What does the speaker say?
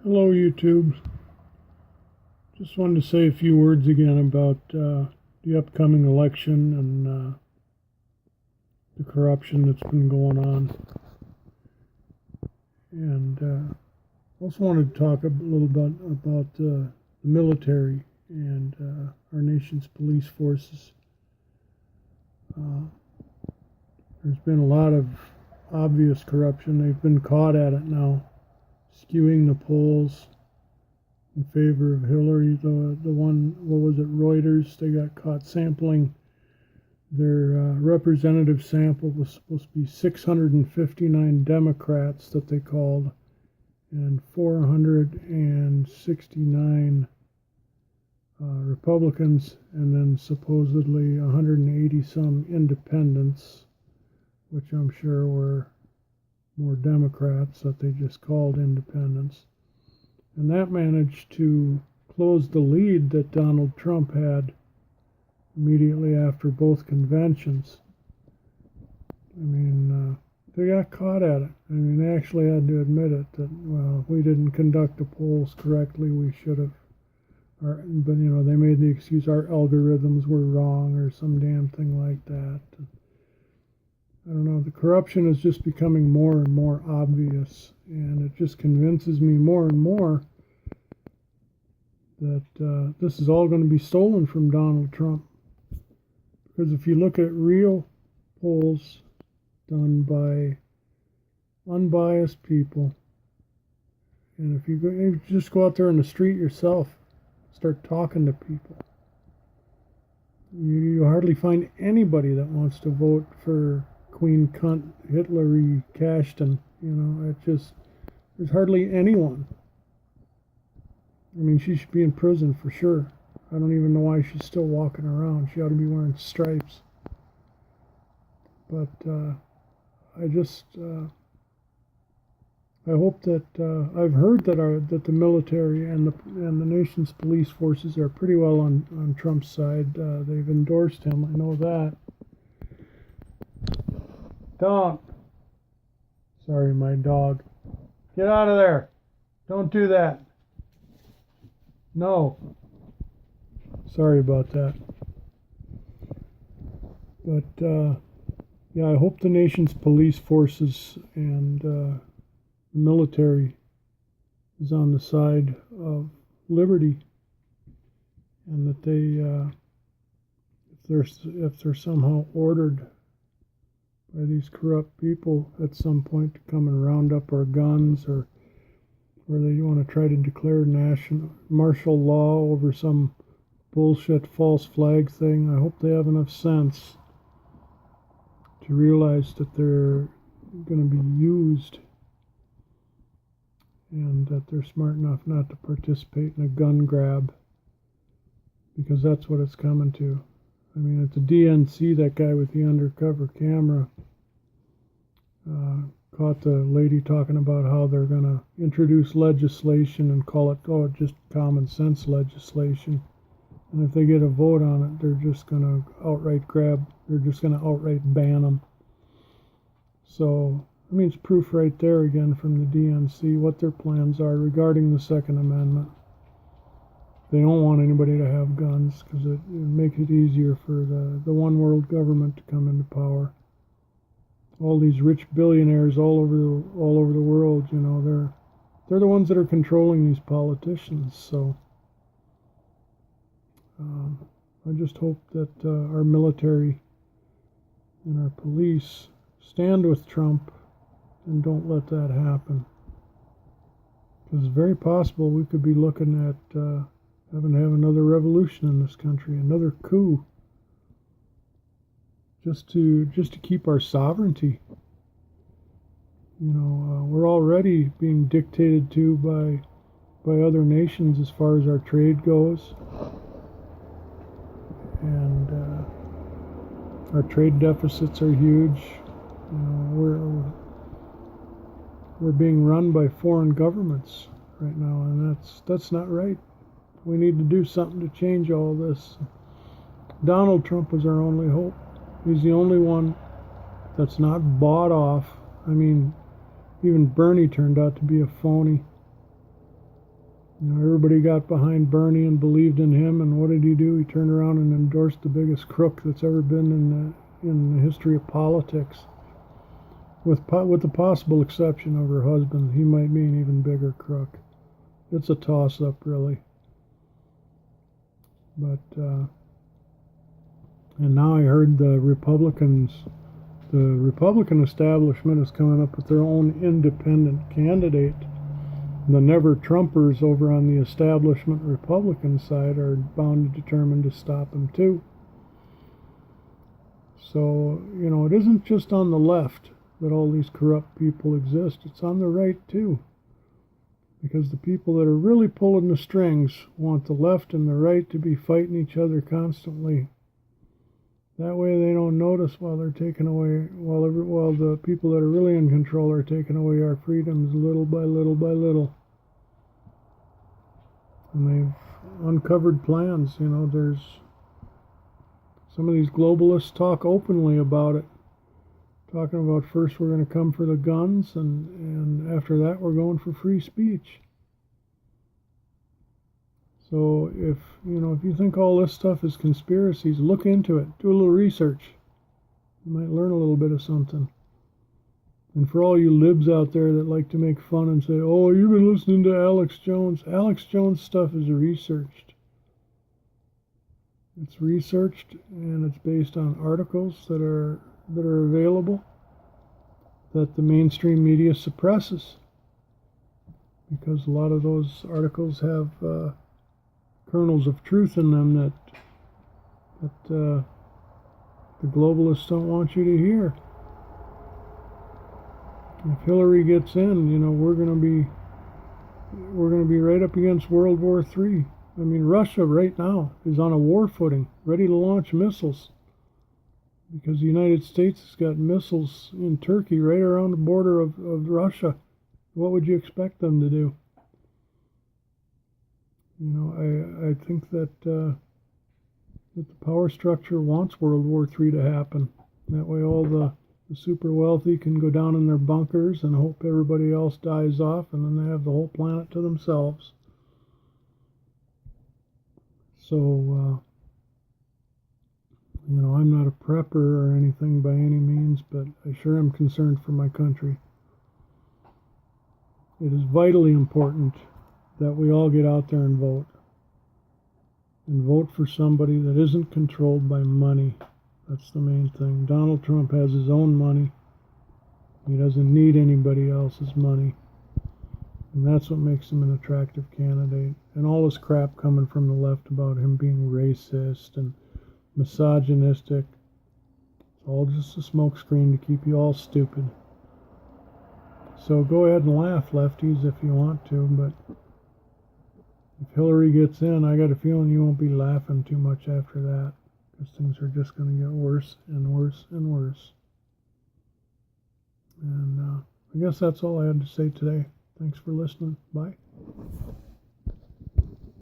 Hello, YouTube. Just wanted to say a few words again about the upcoming election and the corruption that's been going on. And also wanted to talk a little bit about the military and our nation's police forces. There's been a lot of obvious corruption. They've been caught at it now, skewing the polls in favor of Hillary. The one, what was it, Reuters, they got caught sampling. Their representative sample was supposed to be 659 Democrats that they called, and 469 Republicans, and then supposedly 180 some independents, which I'm sure were more Democrats that they just called independents. And that managed to close the lead that Donald Trump had immediately after both conventions. I mean, they got caught at it. I mean, they actually had to admit it, that, well, we didn't conduct the polls correctly, we should have. But, you know, they made the excuse our algorithms were wrong or some damn thing like that. I don't know, the corruption is just becoming more and more obvious, and it just convinces me more and more that this is all going to be stolen from Donald Trump. Because if you look at real polls done by unbiased people, and if you just go out there in the street yourself, start talking to people, you hardly find anybody that wants to vote for Queen Cunt Hillary Cashton. You know, there's hardly anyone. I mean, she should be in prison for sure. I don't even know why she's still walking around. She ought to be wearing stripes. But I hope that I've heard that the military and the nation's police forces are pretty well on Trump's side. They've endorsed him. I know that. Don't. Sorry, my dog. Get out of there. Don't do that. No. Sorry about that. But, yeah, I hope the nation's police forces and military is on the side of liberty, and that they, if they're somehow ordered by these corrupt people at some point to come and round up our guns, or they want to try to declare national martial law over some bullshit false flag thing, I hope they have enough sense to realize that they're going to be used, and that they're smart enough not to participate in a gun grab, because that's what it's coming to. I mean, at the DNC, that guy with the undercover camera caught the lady talking about how they're going to introduce legislation and call it, just common sense legislation. And if they get a vote on it, they're just going to outright ban them. So, I mean, it's proof right there again from the DNC what their plans are regarding the Second Amendment. They don't want anybody to have guns because it makes it easier for the one world government to come into power. All these rich billionaires all over the world, you know, they're the ones that are controlling these politicians. So I just hope that our military and our police stand with Trump and don't let that happen. Because it's very possible we could be looking at having to have another revolution in this country, another coup, just to keep our sovereignty. You know, we're already being dictated to by other nations as far as our trade goes, and our trade deficits are huge. You know, we're being run by foreign governments right now, and that's not right. We need to do something to change all this. Donald Trump is our only hope. He's the only one that's not bought off. I mean, even Bernie turned out to be a phony. Everybody got behind Bernie and believed in him, and what did he do? He turned around and endorsed the biggest crook that's ever been in the history of politics. With the possible exception of her husband, he might be an even bigger crook. It's a toss-up, really. But and now I heard the Republican establishment is coming up with their own independent candidate. The never-Trumpers over on the establishment Republican side are bound and determined to stop him too. So, it isn't just on the left that all these corrupt people exist. It's on the right too. Because the people that are really pulling the strings want the left and the right to be fighting each other constantly. That way they don't notice while they're taking away, while the people that are really in control are taking away our freedoms little by little by little. And they've uncovered plans. There's some of these globalists talk openly about it. Talking about first we're going to come for the guns, and after that we're going for free speech. So if you think all this stuff is conspiracies, look into it. Do a little research. You might learn a little bit of something. And for all you libs out there that like to make fun and say, oh, you've been listening to Alex Jones. Alex Jones stuff is researched. It's researched, and it's based on articles that are available that the mainstream media suppresses, because a lot of those articles have kernels of truth in them that the globalists don't want you to hear. If Hillary gets in, we're going to be right up against World War III. I mean, Russia right now is on a war footing, ready to launch missiles, because the United States has got missiles in Turkey right around the border of Russia. What would you expect them to do? I think that the power structure wants World War III to happen. That way all the super wealthy can go down in their bunkers and hope everybody else dies off, and then they have the whole planet to themselves. So, I'm not a prepper or anything by any means, but I sure am concerned for my country. It is vitally important that we all get out there and vote. And vote for somebody that isn't controlled by money. That's the main thing. Donald Trump has his own money. He doesn't need anybody else's money. And that's what makes him an attractive candidate. And all this crap coming from the left about him being racist and misogynistic, it's all just a smokescreen to keep you all stupid. So go ahead and laugh, lefties, if you want to, but if Hillary gets in, I got a feeling you won't be laughing too much after that, because things are just going to get worse and worse and worse. And I guess that's all I had to say today. Thanks for listening. Bye.